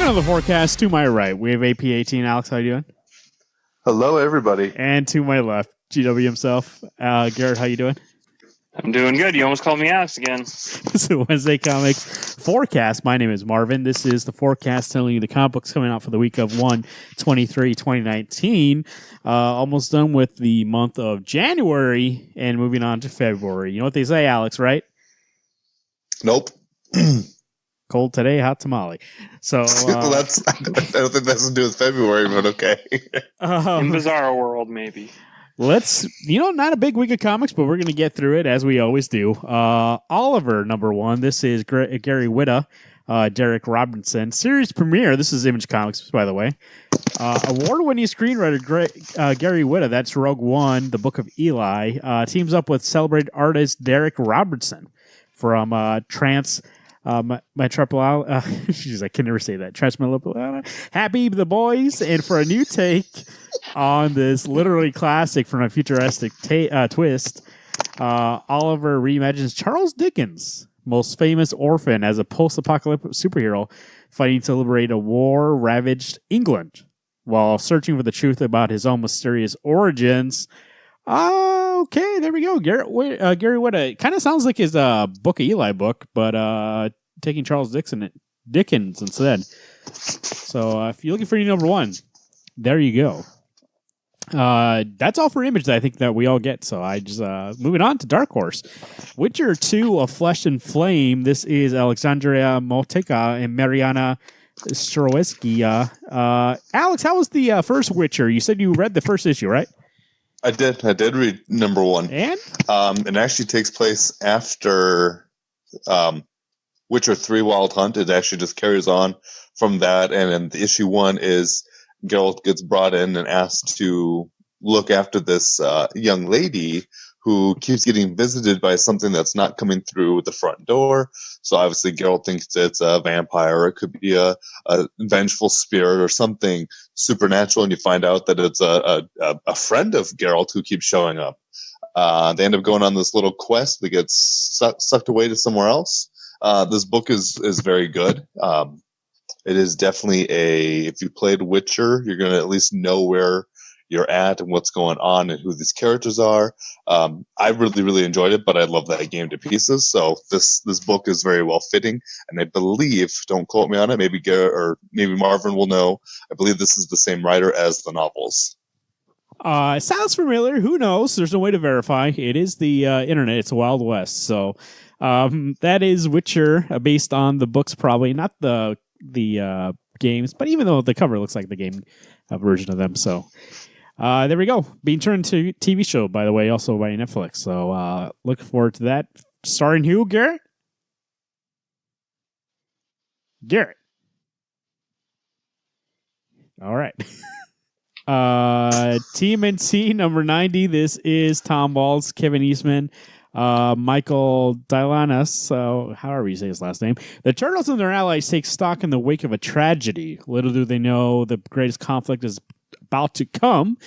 Welcome to the forecast. To my right, we have AP18. Alex, how you doing? Hello, everybody. And to my left, GW himself. Garrett, how you doing? I'm doing good. You almost called me Alex again. This is Wednesday Comics Forecast. My name is Marvin. This is the forecast telling you the comic books coming out for the week of 1/23/2019. Almost done with the month of January and moving on to February. You know what they say, Alex, right? Nope. Cold today, hot tamale. So Well, I don't think that's to do with February, but okay. In Bizarro World, maybe. Not a big week of comics, but we're going to get through it as we always do. Oliver, number one. This is Gary Whitta, Derek Robertson. Series premiere. This is Image Comics, by the way. Award-winning screenwriter Gary Whitta, that's Rogue One, the Book of Eli, teams up with celebrated artist Derek Robertson from Jeez, I can never say that. Happy the Boys, and for a new take on this literally classic from a futuristic twist, Oliver reimagines Charles Dickens' most famous orphan as a post-apocalyptic superhero fighting to liberate a war-ravaged England while searching for the truth about his own mysterious origins. Okay, there we go. Gary Whitta. Kind of sounds like his Book of Eli book, but taking Charles Dickens instead. So if you're looking for your number one, there you go. That's all for Image that I think that we all get. So I just moving on to Dark Horse. Witcher 2 of Flesh and Flame. This is Alexandria Moteca and Mariana Stroweski. Alex, how was the first Witcher? You said you read the first issue, right? I did read number one. And? It actually takes place after Witcher 3 Wild Hunt. It actually just carries on from that. And then the issue one is Geralt gets brought in and asked to look after this young lady who keeps getting visited by something that's not coming through the front door. So obviously Geralt thinks it's a vampire, or it could be a vengeful spirit or something supernatural, and you find out that it's a friend of Geralt who keeps showing up. They end up going on this little quest that gets sucked away to somewhere else. This book is very good. It is definitely if you played Witcher, you're going to at least know where you're at and what's going on and who these characters are. I really, really enjoyed it, but I love that game to pieces. So this book is very well fitting. And I believe, don't quote me on it, maybe Garrett or maybe Marvin will know, I believe this is the same writer as the novels. It sounds familiar. Who knows? There's no way to verify. It is the internet. It's Wild West. So that is Witcher, based on the books, probably not the games, but even though the cover looks like the game version of them. So there we go. Being turned to TV show, by the way, also by Netflix. So look forward to that. Starring who, Garrett? Garrett. All right. TMNT number 90. This is Tom Waltz, Kevin Eastman, Michael Dylanis, so however you say his last name. The Turtles and their allies take stock in the wake of a tragedy. Little do they know the greatest conflict is about to come.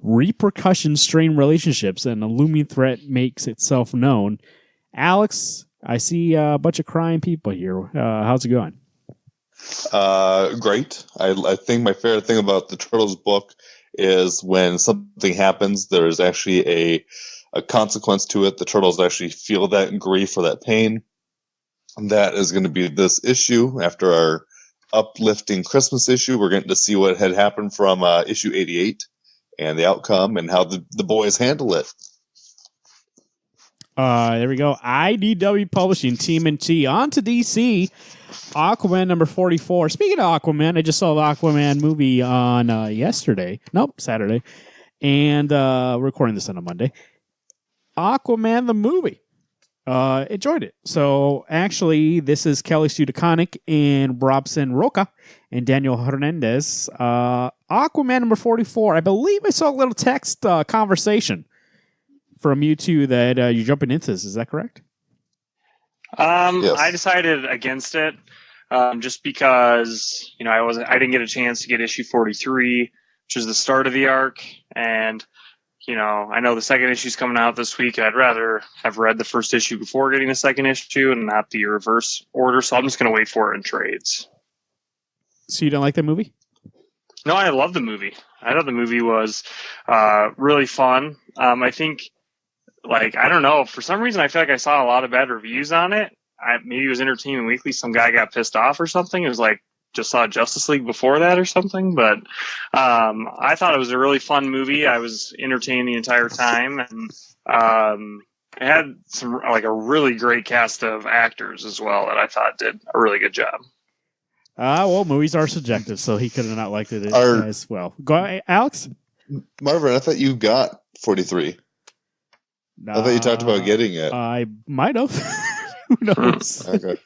Repercussions strain relationships, and a looming threat makes itself known. Alex, I see a bunch of crying people here. How's it going? Great. I think my favorite thing about the Turtles book is when something happens, there's actually a consequence to it. The Turtles actually feel that grief or that pain. And that is going to be this issue. After our uplifting Christmas issue, we're getting to see what had happened from issue 88 and the outcome and how the boys handle it. There we go. IDW Publishing, TMNT. On to DC. Aquaman number 44. Speaking of Aquaman, I just saw the Aquaman movie on Saturday. And we're recording this on a Monday. Aquaman the movie. Enjoyed it. So actually, this is Kelly Sue DeConnick and Robson Roca and Daniel Hernandez. Aquaman number 44. I believe I saw a little text conversation from you two that you're jumping into this. Is that correct? Yes. I decided against it just because I didn't get a chance to get issue 43, which is the start of the arc, and I know the second issue is coming out this week. I'd rather have read the first issue before getting the second issue and not the reverse order. So I'm just going to wait for it in trades. So you don't like that movie? No, I love the movie. I thought the movie was really fun. I think, like, I don't know, for some reason I feel like I saw a lot of bad reviews on it. Maybe it was Entertainment Weekly. Some guy got pissed off or something. It was like, just saw Justice League before that or something. But I thought it was a really fun movie. I was entertained the entire time. And it had a really great cast of actors as well that I thought did a really good job. Well, movies are subjective, so he could have not liked it as well. Go ahead, Alex? Marvin, I thought you got 43. I thought you talked about getting it. I might have. Who knows? Okay.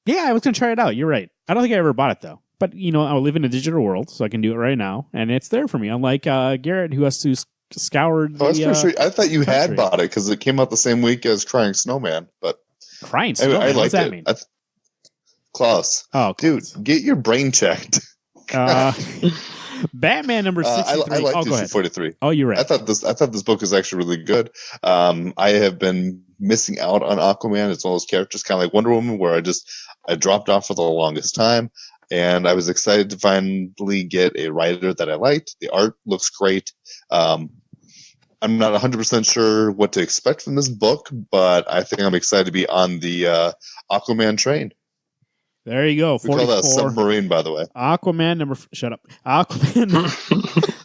Yeah, I was going to try it out. You're right. I don't think I ever bought it, though. But, I live in a digital world, so I can do it right now. And it's there for me, unlike Garrett, who has to scour the I thought you country. had bought it because it came out the same week as Crying Snowman. But Crying Snowman? I what does that mean? mean? Klaus. Oh, Klaus. Dude, get your brain checked. Batman number 63. I like go ahead. 43. Oh, you're right. I thought this book is actually really good. I have been missing out on Aquaman. It's one of those characters, kind of like Wonder Woman, where I dropped off for the longest time, and I was excited to finally get a writer that I liked. The art looks great. I'm not 100% sure what to expect from this book, but I think I'm excited to be on the Aquaman train. There you go. 44. We call that a submarine, by the way. Aquaman number... Shut up.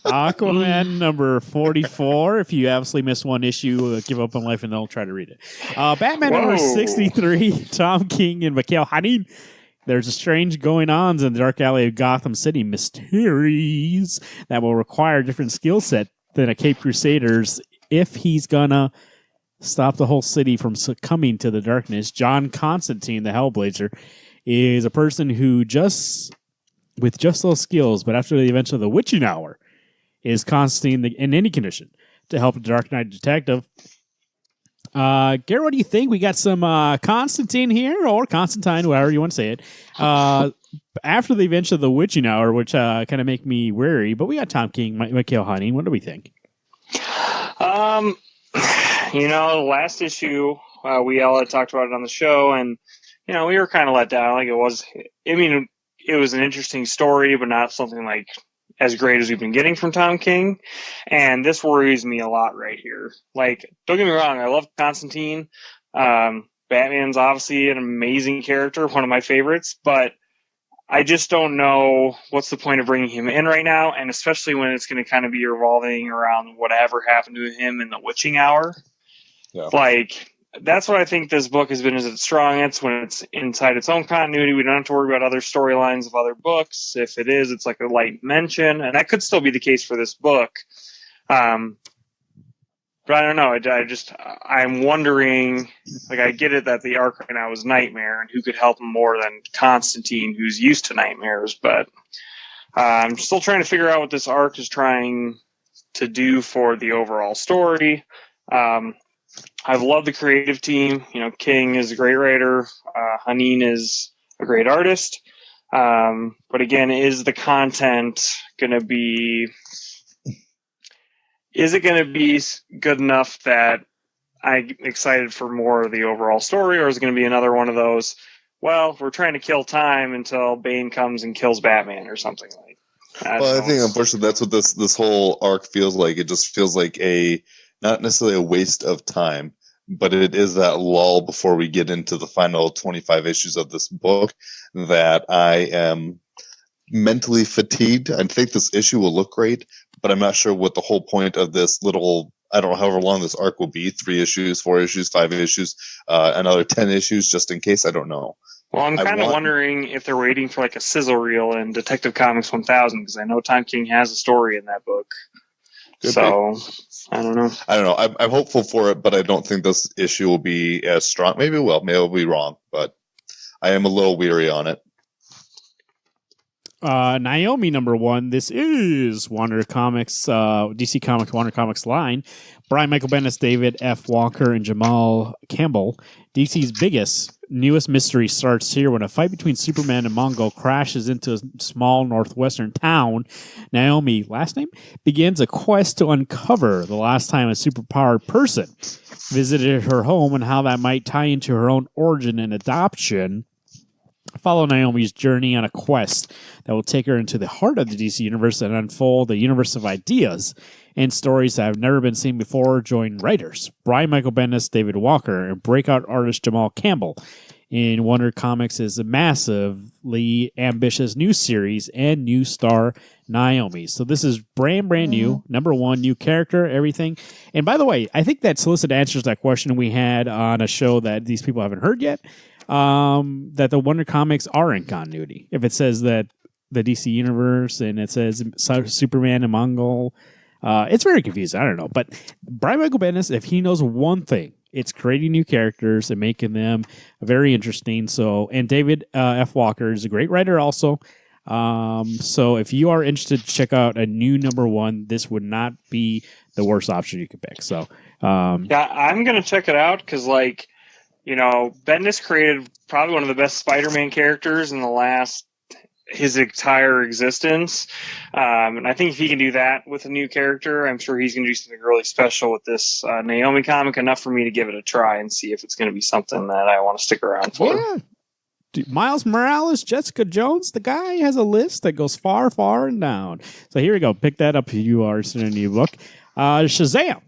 Aquaman number 44. If you absolutely miss one issue, give up on life and they'll try to read it. Batman number 63. Tom King and Mikhail Hanin. There's a strange going-ons in the dark alley of Gotham City. Mysteries that will require a different skill set than a Cape Crusaders if he's gonna stop the whole city from succumbing to the darkness. John Constantine, the Hellblazer, is a person who with just those skills, but after the events of the witching hour, is Constantine in any condition to help the Dark Knight detective. Garrett, what do you think? We got some Constantine here, or Constantine, however you want to say it. After the events of the witching hour, which kind of make me wary, but we got Tom King, Mikhail Hanin. What do we think? The last issue, we all had talked about it on the show, and we were kind of let down. Like it was an interesting story, but not something like as great as we've been getting from Tom King. And this worries me a lot right here. Like, don't get me wrong, I love Constantine. Batman's obviously an amazing character, one of my favorites, but I just don't know what's the point of bringing him in right now, and especially when it's going to kind of be revolving around whatever happened to him in the witching hour. Yeah. Like, that's what I think this book has been at its strongest, when it's inside its own continuity. We don't have to worry about other storylines of other books. If it is, it's like a light mention, and that could still be the case for this book. But I don't know. I'm wondering, like, I get it that the arc right now is Nightmare, and who could help him more than Constantine, who's used to nightmares. But I'm still trying to figure out what this arc is trying to do for the overall story. I've loved the creative team. King is a great writer. Hanin is a great artist. But again, is the content going to be... Is it going to be good enough that I'm excited for more of the overall story, or is it going to be another one of those, well, we're trying to kill time until Bane comes and kills Batman or something like that? I think, unfortunately, that's what this whole arc feels like. It just feels like not necessarily a waste of time, but it is that lull before we get into the final 25 issues of this book that I am mentally fatigued. I think this issue will look great, but I'm not sure what the whole point of this little, I don't know however long this arc will be, 3 issues, 4 issues, 5 issues, another 10 issues, just in case. I don't know. Well, I'm kind of wondering if they're waiting for like a sizzle reel in Detective Comics 1000, because I know Tom King has a story in that book. I don't know. I'm hopeful for it, but I don't think this issue will be as strong. Maybe it will. Maybe I'll be wrong, but I am a little weary on it. Naomi number 1. This is Wonder Comics, DC Comics, Wonder Comics line. Brian Michael Bendis, David F. Walker, and Jamal Campbell. DC's biggest, newest mystery starts here when a fight between Superman and Mongol crashes into a small northwestern town. Naomi, last name, begins a quest to uncover the last time a superpowered person visited her home and how that might tie into her own origin and adoption. Follow Naomi's journey on a quest that will take her into the heart of the DC universe and unfold the universe of ideas and stories that have never been seen before. Join writers Brian Michael Bendis, David Walker, and breakout artist Jamal Campbell in Wonder Comics' massively ambitious new series and new star Naomi. So this is brand new, number one, new character, everything. And by the way, I think that solicit answers that question we had on a show that these people haven't heard yet. That the Wonder Comics are in continuity. If it says that the DC universe and it says Superman and Mongol, it's very confusing. I don't know. But Brian Michael Bendis, if he knows one thing, it's creating new characters and making them very interesting. So, and David F. Walker is a great writer also. So if you are interested to check out a new number one, this would not be the worst option you could pick. So, yeah, I'm going to check it out because, like, you know, Bendis created probably one of the best Spider-Man characters in his entire existence. And I think if he can do that with a new character, I'm sure he's going to do something really special with this Naomi comic, enough for me to give it a try and see if it's going to be something that I want to stick around for. Yeah. Dude, Miles Morales, Jessica Jones, the guy has a list that goes far, far and down. So here we go. Pick that up if you are interested in a new book. Shazam.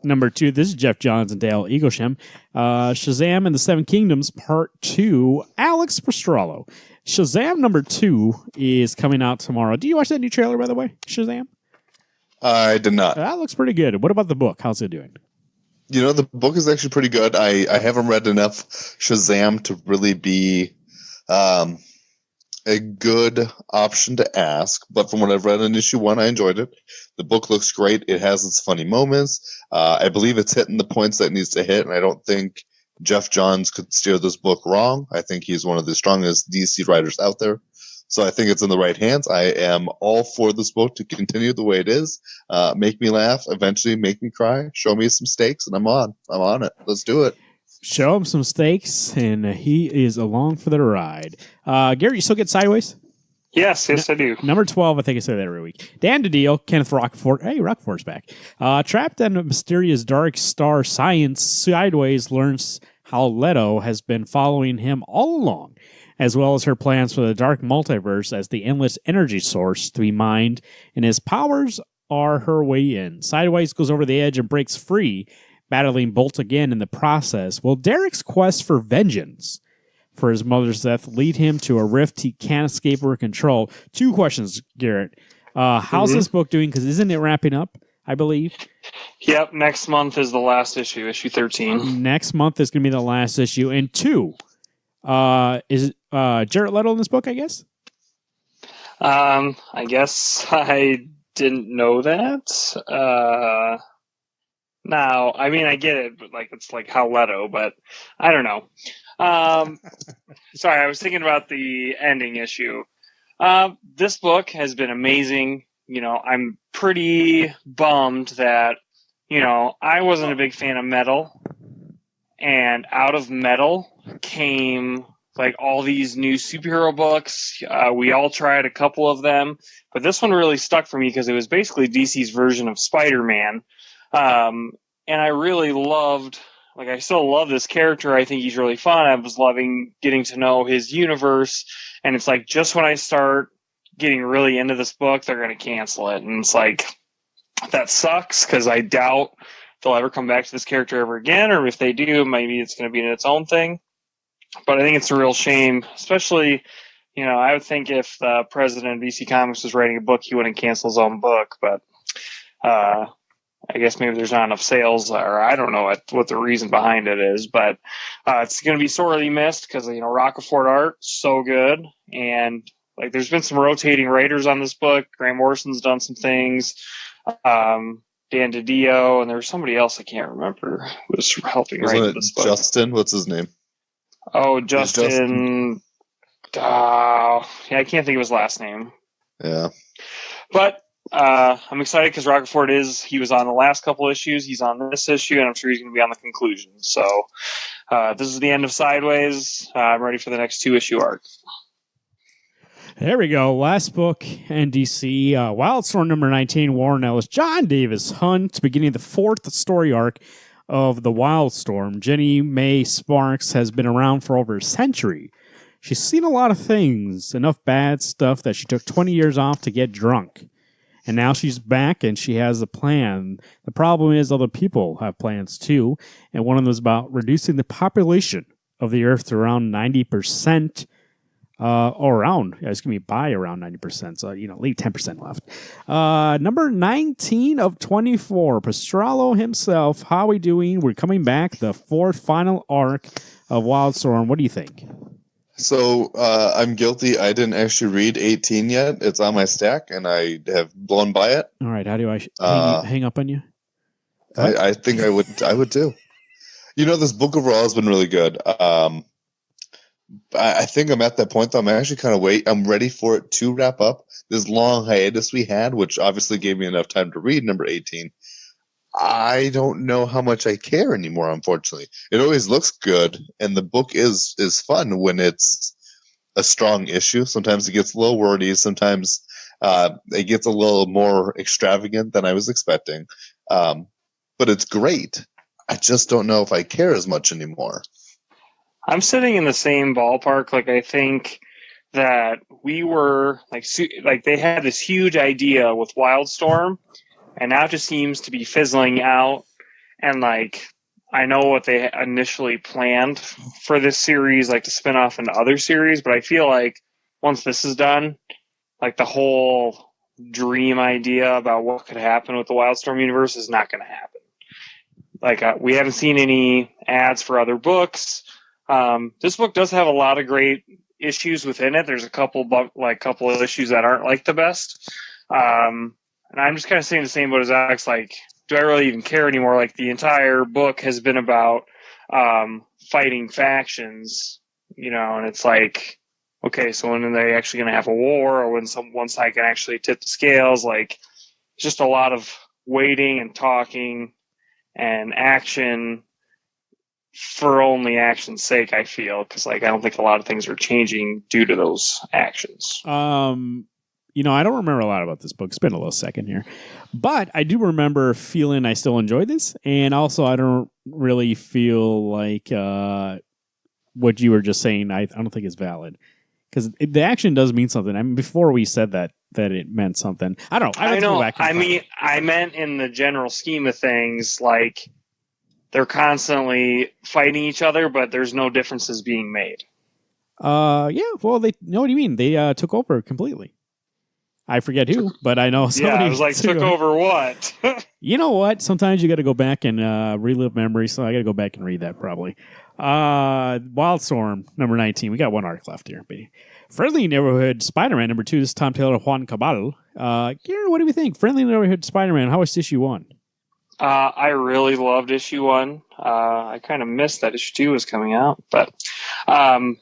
Number 2, this is Jeff Johns and Dale Eaglesham. Shazam and the Seven Kingdoms, Part 2, Alex Pastrello. Shazam number 2 is coming out tomorrow. Do you watch that new trailer, by the way, Shazam? I did not. That looks pretty good. What about the book? How's it doing? You know, the book is actually pretty good. I haven't read enough Shazam to really be a good option to ask, but from what I've read in issue 1, I enjoyed it. The book looks great. It has its funny moments. I believe it's hitting the points that it needs to hit, and I don't think Jeff Johns could steer this book wrong. I think he's one of the strongest DC writers out there. So I think it's in the right hands. I am all for this book to continue the way it is. Make me laugh, eventually make me cry, show me some stakes, and I'm on it. Let's do it. Show him some stakes, and he is along for the ride. Gary, you still get Sideways? Yes, I do. Number 12, I think I say that every week. Dan DiDio, Kenneth Rockford. Hey, Rockford's back. Trapped in a mysterious dark star science, Sideways learns how Leto has been following him all along, as well as her plans for the dark multiverse as the endless energy source to be mined, and his powers are her way in. Sideways goes over the edge and breaks free, battling Bolt again in the process. Will Derek's quest for vengeance for his mother's death lead him to a rift he can't escape or control? 2 questions, Garrett. How's this book doing? Because isn't it wrapping up, I believe? Yep, next month is the last issue, issue 13. Next month is going to be the last issue. And 2, is Jared Leto in this book, I guess? I guess I didn't know that. Now, I mean, I get it, but like it's like how Leto, but I don't know. Sorry, I was thinking about the ending issue. This book has been amazing. You know, I'm pretty bummed that, you know, I wasn't a big fan of Metal, and out of Metal came like all these new superhero books. We all tried a couple of them, but this one really stuck for me because it was basically DC's version of Spider-Man. And I really loved, like, I still love this character. I think he's really fun. I was loving getting to know his universe. And it's like, just when I start getting really into this book, they're going to cancel it. And it's like, that sucks because I doubt they'll ever come back to this character ever again. Or if they do, maybe it's going to be in its own thing. But I think it's a real shame, especially, you know, I would think if the president of DC Comics was writing a book, he wouldn't cancel his own book. But I guess maybe there's not enough sales, or I don't know what the reason behind it is. But it's going to be sorely missed because, you know, Rockefort art, so good. And, like, there's been some rotating writers on this book. Grant Morrison's done some things. Dan DiDio, and there was somebody else I can't remember who was helping write this book. Justin? What's his name? Oh, Justin. Yeah, I can't think of his last name. Yeah. But I'm excited because Rockefort he was on the last couple issues. He's on this issue, and I'm sure he's going to be on the conclusion. So this is the end of Sideways. I'm ready for the next 2-issue arc. There we go. Last book, NDC. Wildstorm number 19, Warren Ellis, John Davis Hunt, beginning the 4th story arc of the Wildstorm. Jenny May Sparks has been around for over a century. She's seen a lot of things, enough bad stuff that she took 20 years off to get drunk. And now she's back and she has a plan. The problem is other people have plans too. And one of them is about reducing the population of the Earth to around 90%. Or around, by around 90%. So, leave 10% left. Number 19 of 24, Pastrello himself. How are we doing? We're coming back. The fourth final arc of Wildstorm. What do you think? So I'm guilty. I didn't actually read 18 yet. It's on my stack, and I have blown by it. All right. How do I hang up on you? I think I would too. This book overall has been really good. I think I'm at that point, though. I'm actually kind of I'm ready for it to wrap up. This long hiatus we had, which obviously gave me enough time to read number 18. I don't know how much I care anymore, unfortunately. It always looks good, and the book is fun when it's a strong issue. Sometimes it gets a little wordy. Sometimes it gets a little more extravagant than I was expecting. But it's great. I just don't know if I care as much anymore. I'm sitting in the same ballpark. I think that we were they had this huge idea with Wildstorm, and now it just seems to be fizzling out. And I know what they initially planned for this series, to spin off into other series, but I feel like once this is done, the whole dream idea about what could happen with the Wildstorm universe is not going to happen. We haven't seen any ads for other books. This book does have a lot of great issues within it. There's a couple of issues that aren't the best. And I'm just kind of saying the same boat as Alex. Do I really even care anymore? The entire book has been about fighting factions, and it's okay, so when are they actually going to have a war, or when one side can actually tip the scales? It's just a lot of waiting and talking and action for only action's sake, I feel, because I don't think a lot of things are changing due to those actions. I don't remember a lot about this book. It's been a little second here. But I do remember feeling I still enjoyed this. And also, I don't really feel like what you were just saying, I don't think is valid. Because the action does mean something. I mean, before we said that it meant something. I don't know. I know. I meant in the general scheme of things, they're constantly fighting each other, but there's no differences being made. Yeah, well, they know what you mean. They took over completely. I forget who, but I know somebody. Yeah, I was took over what? You know what? Sometimes you got to go back and relive memories, so I got to go back and read that probably. Wildstorm, number 19. We got one arc left here. Friendly Neighborhood Spider-Man, number 2. This is Tom Taylor, Juan Cabal. Garen, what do we think? Friendly Neighborhood Spider-Man, how was issue 1? I really loved issue 1. I kind of missed that issue 2 was coming out, but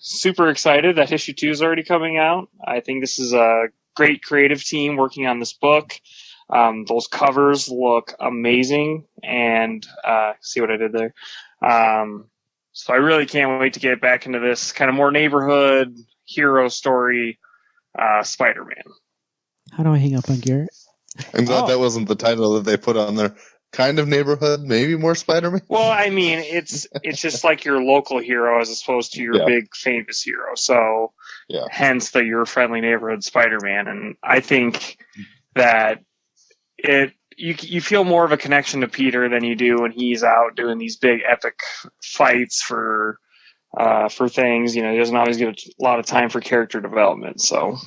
super excited that issue 2 is already coming out. I think this is a great creative team working on this book. Those covers look amazing, and see what I did there. So I really can't wait to get back into this kind of more neighborhood hero story Spider-Man. How do I hang up on Garrett? I'm glad that wasn't the title that they put on there. Kind of neighborhood, maybe more Spider-Man. Well, I mean, it's just your local hero as opposed to your big famous hero. So, hence your friendly neighborhood Spider-Man. And I think that you feel more of a connection to Peter than you do when he's out doing these big epic fights for things. He doesn't always get a lot of time for character development. So.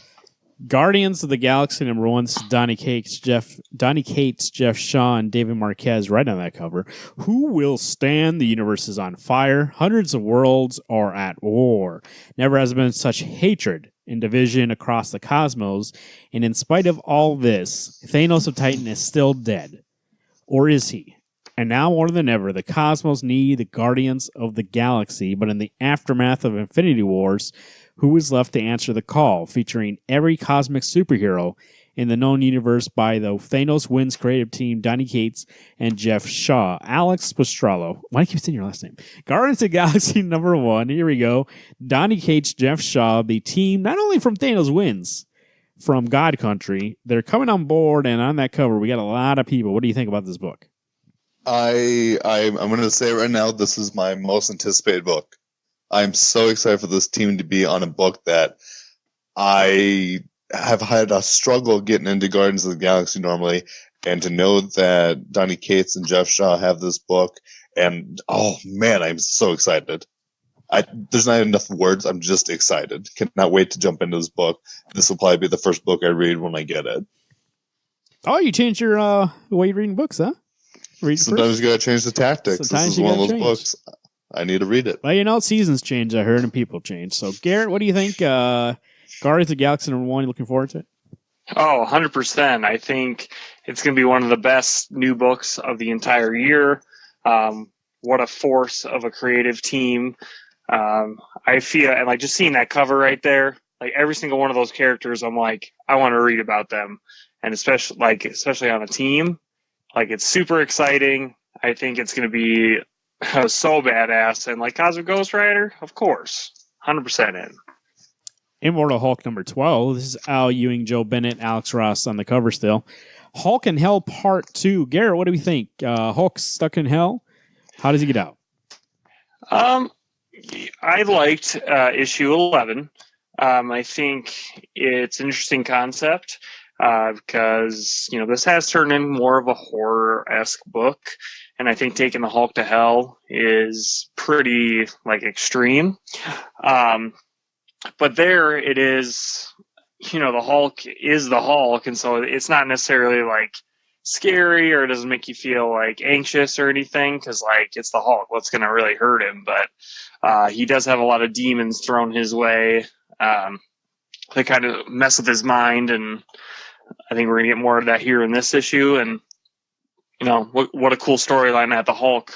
Guardians of the Galaxy number 1. This is Donny Cates, Jeff Shaw, and David Marquez right on that cover. Who will stand? The universe is on fire. Hundreds of worlds are at war. Never has been such hatred and division across the cosmos. And in spite of all this, Thanos of Titan is still dead. Or is he? And now more than ever, the cosmos need the Guardians of the Galaxy. But in the aftermath of Infinity Wars, who is left to answer the call, featuring every cosmic superhero in the known universe by the Thanos Wins creative team, Donny Cates and Jeff Shaw. Alex Pastrello. Why do I keep saying your last name? Guardians of the Galaxy number 1. Here we go. Donny Cates, Jeff Shaw, the team, not only from Thanos Wins, from God Country. They're coming on board, and on that cover, we got a lot of people. What do you think about this book? I'm going to say right now, this is my most anticipated book. I'm so excited for this team to be on a book that I have had a struggle getting into Guardians of the Galaxy normally, and to know that Donny Cates and Jeff Shaw have this book, and oh man, I'm so excited. There's not enough words. I'm just excited. Cannot wait to jump into this book. This will probably be the first book I read when I get it. Oh, you changed your way you're reading books, huh? Sometimes you gotta change the tactics. This is one of those books. I need to read it. Well, seasons change, I heard, and people change. So, Garrett, what do you think? Guardians of the Galaxy #1, you looking forward to it? Oh, 100%. I think it's going to be one of the best new books of the entire year. What a force of a creative team. I feel, and like just seeing that cover right there, like every single one of those characters, I'm like, I want to read about them. And especially on a team, like it's super exciting. I think it's going to be so badass. And like Cosmic Ghost Rider, of course, 100% in. Immortal Hulk #12. This is Al Ewing, Joe Bennett, Alex Ross on the cover still. Hulk in Hell Part 2. Garrett, what do we think? Hulk's stuck in hell. How does he get out? I liked issue 11. I think it's an interesting concept because, this has turned in more of a horror-esque book. And I think taking the Hulk to hell is pretty, extreme. But there it is, the Hulk is the Hulk. And so it's not necessarily, scary or it doesn't make you feel, anxious or anything because, it's the Hulk. What's going to really hurt him? But he does have a lot of demons thrown his way. They kind of mess with his mind, and I think we're going to get more of that here in this issue. And, what a cool storyline that the Hulk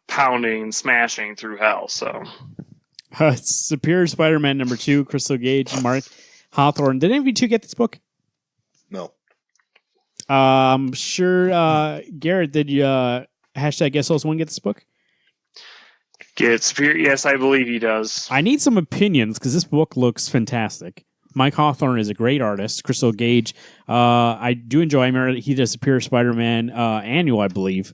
pounding and smashing through hell. So, Superior Spider-Man #2, Crystal Gage and Mark Hawthorne. Did any of you two get this book? No. I'm sure, Garrett, did you #SOS1 get this book? Get Superior? Yes, I believe he does. I need some opinions because this book looks fantastic. Mike Hawthorne is a great artist. Crystal Gage, I do enjoy him. He did Superior Spider-Man annual, I believe,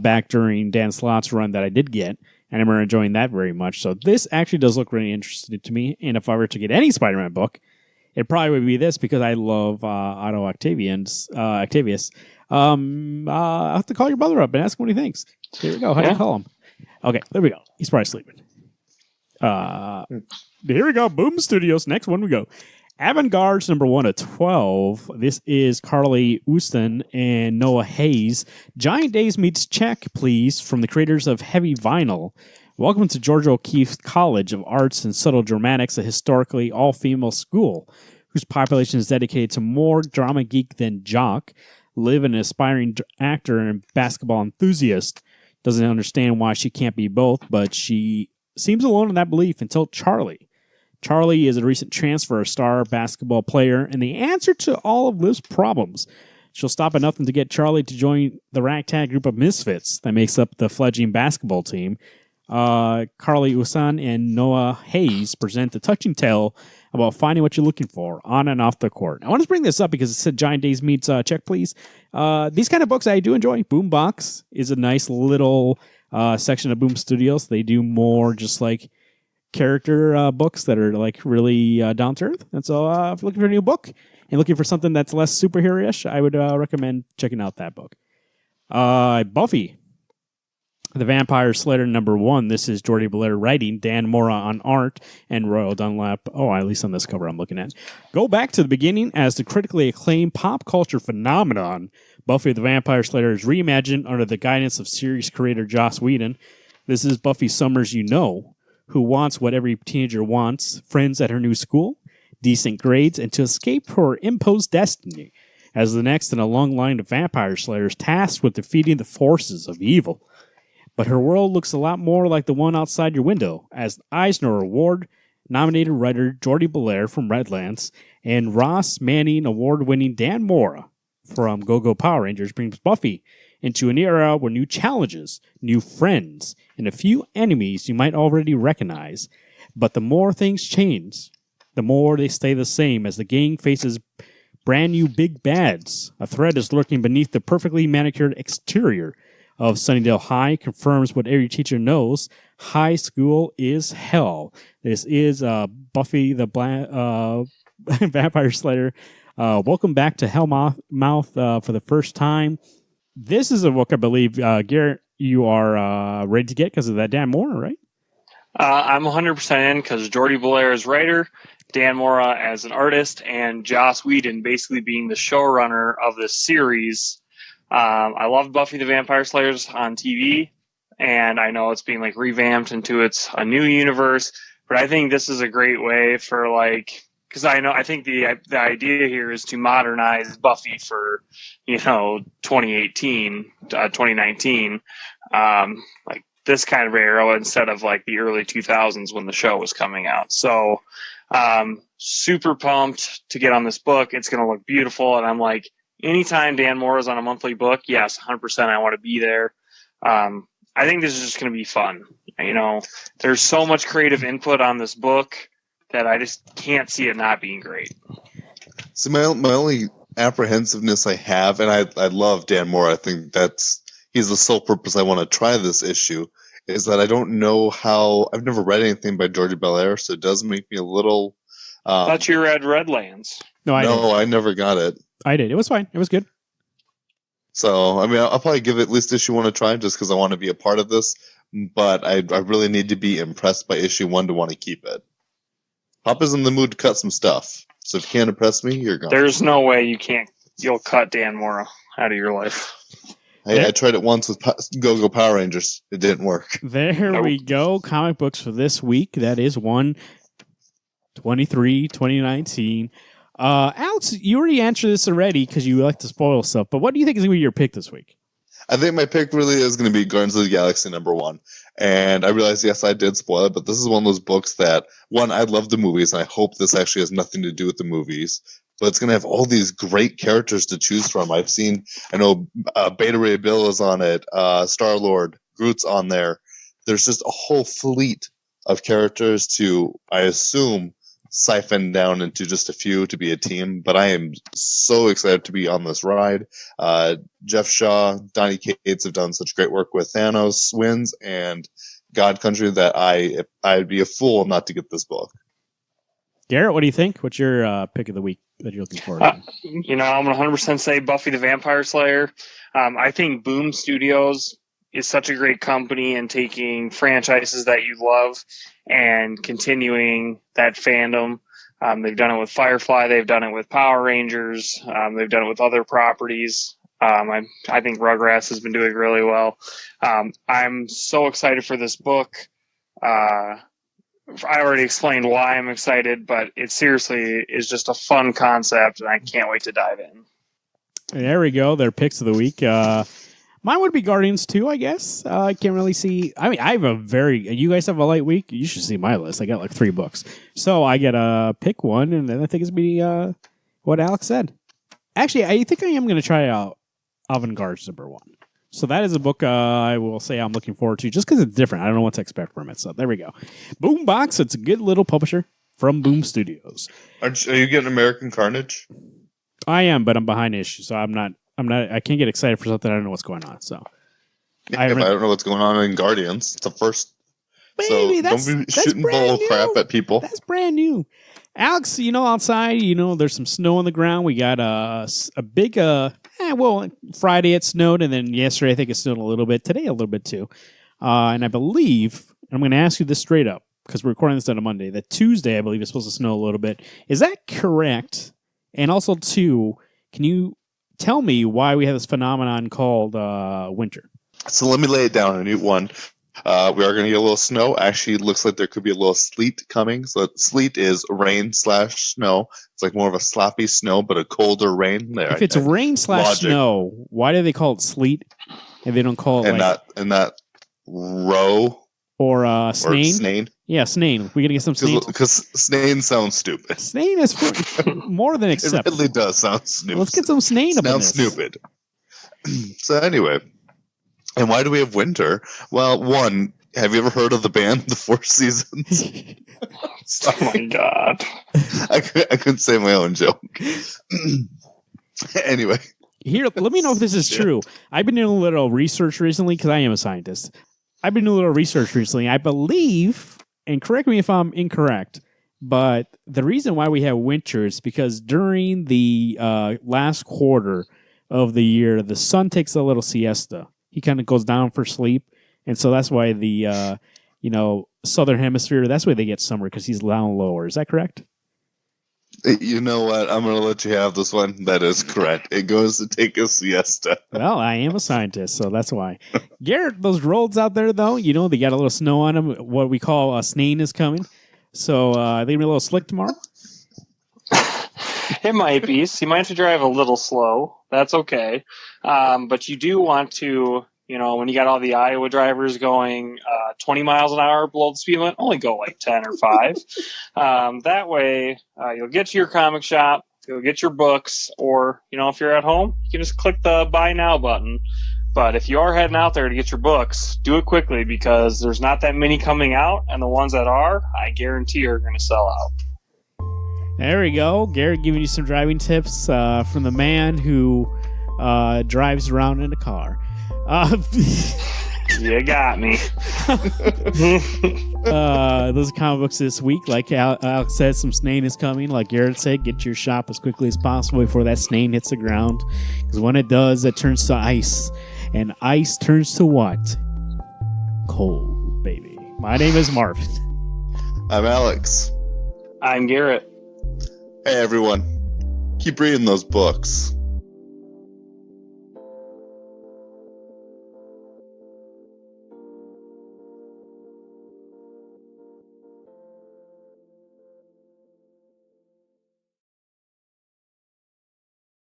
back during Dan Slott's run that I did get. And I'm enjoying that very much. So this actually does look really interesting to me. And if I were to get any Spider-Man book, it probably would be this because I love Otto Octavius. I'll have to call your brother up and ask him what he thinks. Here we go. How do you call him? Okay, there we go. He's probably sleeping. Here we go. Boom Studios. Next one we go. Avant-Garde #1 of 12. This is Carly Houston and Noah Hayes. Giant Days meets Check, please, from the creators of Heavy Vinyl. Welcome to Georgia O'Keeffe College of Arts and Subtle Dramatics, a historically all-female school whose population is dedicated to more drama geek than jock. Liv, an aspiring actor and basketball enthusiast, doesn't understand why she can't be both, but she seems alone in that belief until Charlie. Charlie is a recent transfer, a star basketball player, and the answer to all of Liv's problems. She'll stop at nothing to get Charlie to join the ragtag group of misfits that makes up the fledgling basketball team. Carly Usan and Noah Hayes present a touching tale about finding what you're looking for on and off the court. I want to bring this up because it said Giant Days meets Check, please. These kind of books I do enjoy. Boombox is a nice little section of Boom Studios. They do more just character books that are really down to earth. And so if you're looking for a new book and looking for something that's less superhero-ish, I would recommend checking out that book. Buffy the Vampire Slayer #1. This is Jordi Belair writing, Dan Mora on art, and Royal Dunlap. Oh, at least on this cover I'm looking at. Go back to the beginning as the critically acclaimed pop culture phenomenon. Buffy the Vampire Slayer is reimagined under the guidance of series creator Joss Whedon. This is Buffy Summers who wants what every teenager wants, friends at her new school, decent grades, and to escape her imposed destiny as the next in a long line of vampire slayers tasked with defeating the forces of evil. But her world looks a lot more like the one outside your window, as Eisner Award-nominated writer Jordi Belair from Redlands and Ross Manning Award-winning Dan Mora from Go-Go Power Rangers brings Buffy into an era where new challenges, new friends, and a few enemies you might already recognize. But the more things change, the more they stay the same as the gang faces brand new big bads. A threat is lurking beneath the perfectly manicured exterior of Sunnydale High confirms what every teacher knows. High school is hell. This is Buffy the Vampire Slayer. Welcome back to Hellmouth for the first time. This is a book I believe, Garrett, you are ready to get because of that Dan Mora, right? I'm 100% in because Jordi Belair is writer, Dan Mora as an artist, and Joss Whedon basically being the showrunner of this series. I love Buffy the Vampire Slayers on TV, and I know it's being like revamped into a new universe, but I think this is a great way for because I think the idea here is to modernize Buffy for 2018, 2019, like this kind of era instead of like the early 2000s when the show was coming out. So super pumped to get on this book. It's going to look beautiful, and I'm like, anytime Dan Mora's on a monthly book, yes, 100%, I want to be there. I think this is just going to be fun. There's so much creative input on this book that I just can't see it not being great. So my only apprehensiveness I have, and I love Dan Mora, I think he's the sole purpose I want to try this issue, is that I don't know how. I've never read anything by Jordi Belair, so it does make me a little. I thought you read Redlands. No, I never got it. I did. It was fine. It was good. So, I mean, I'll probably give it at least issue 1 a try just because I want to be a part of this, but I really need to be impressed by issue 1 to want to keep it. Papa's in the mood to cut some stuff, so if you can't impress me, you're gone. There's no way you'll cut Dan Mora out of your life. I tried it once with Go-Go Power Rangers. It didn't work. There we go. Comic books for this week. That is 1/23/2019. Alex, you already answered this already because you like to spoil stuff, but what do you think is going to be your pick this week? I think my pick really is going to be Guardians of the Galaxy #1. And I realize, yes, I did spoil it, but this is one of those books that, one, I love the movies, and I hope this actually has nothing to do with the movies. But it's going to have all these great characters to choose from. I know Beta Ray Bill is on it, Star-Lord, Groot's on there. There's just a whole fleet of characters to, I assume, siphon down into just a few to be a team. But I am so excited to be on this ride. Jeff Shaw, Donny Cates have done such great work with Thanos Wins and God Country that I'd be a fool not to get this book. Garrett, what do you think? What's your pick of the week that you're looking forward to? I'm going to 100% say Buffy the Vampire Slayer. I think Boom Studios is such a great company in taking franchises that you love and continuing that fandom. They've done it with Firefly. They've done it with Power Rangers. They've done it with other properties. I think Rugrats has been doing really well. I'm so excited for this book. I already explained why I'm excited, but it seriously is just a fun concept, and I can't wait to dive in. There we go. Their picks of the week. Mine would be Guardians 2, I guess. I can't really see. I mean, you guys have a light week. You should see my list. I got like 3 books. So I get to pick one, and then I think it's going to be what Alex said. Actually, I think I am going to try out Avant-Garde #1. So that is a book I will say I'm looking forward to just because it's different. I don't know what to expect from it. So there we go. Boombox. It's a good little publisher from Boom Studios. Are you getting American Carnage? I am, but I'm behind issues, so I'm not. I can't get excited for something I don't know what's going on. So I don't know what's going on in Guardians. It's the first. Baby, so don't be shooting bull crap at people. That's brand new. Alex, outside, there's some snow on the ground. We got a big, Friday it snowed, and then yesterday I think it snowed a little bit. Today a little bit too. And I believe, I'm going to ask you this straight up, because we're recording this on a Monday, that Tuesday I believe is supposed to snow a little bit. Is that correct? And also, too, can you tell me why we have this phenomenon called winter? So let me lay it down in one. We are going to get a little snow. Actually, it looks like there could be a little sleet coming. So sleet is rain/snow. It's like more of a sloppy snow, but a colder rain. There, if it's rain/snow, why do they call it sleet? And they don't call it not row or snain? Snain. Yeah, snain. We got to get some snain. Because snain sounds stupid. Snain is more than acceptable. It really does sound stupid. Let's get some snain up in this. Sounds stupid. So anyway. And why do we have winter? Well, one, have you ever heard of the band The Four Seasons? Oh my God. I couldn't say my own joke. Anyway. Here, let me know if this is true. I've been doing a little research recently because I am a scientist. I've been doing a little research recently. I believe, and correct me if I'm incorrect, but the reason why we have winter is because during the last quarter of the year, the sun takes a little siesta. He kind of goes down for sleep. And so that's why the, southern hemisphere, that's why they get summer, because he's down lower. Is that correct? You know what? I'm going to let you have this one. That is correct. It goes to take a siesta. Well, I am a scientist, so that's why. Garrett, those roads out there, though, they got a little snow on them. What we call a snane is coming. So they going to be a little slick tomorrow? It might be. So you might have to drive a little slow. That's okay. But you do want to, when you got all the Iowa drivers going 20 miles an hour below the speed limit, only go like 10 or 5. That way, you'll get to your comic shop, you'll get your books, or, if you're at home, you can just click the Buy Now button. But if you are heading out there to get your books, do it quickly because there's not that many coming out, and the ones that are, I guarantee are going to sell out. There we go. Garrett giving you some driving tips from the man who drives around in a car. You got me. Those comic books this week, like Alex said, some snane is coming. Like Garrett said, get to your shop as quickly as possible before that snane hits the ground. Because when it does, it turns to ice. And ice turns to what? Cold, baby. My name is Marvin. I'm Alex. I'm Garrett. Hey, everyone. Keep reading those books.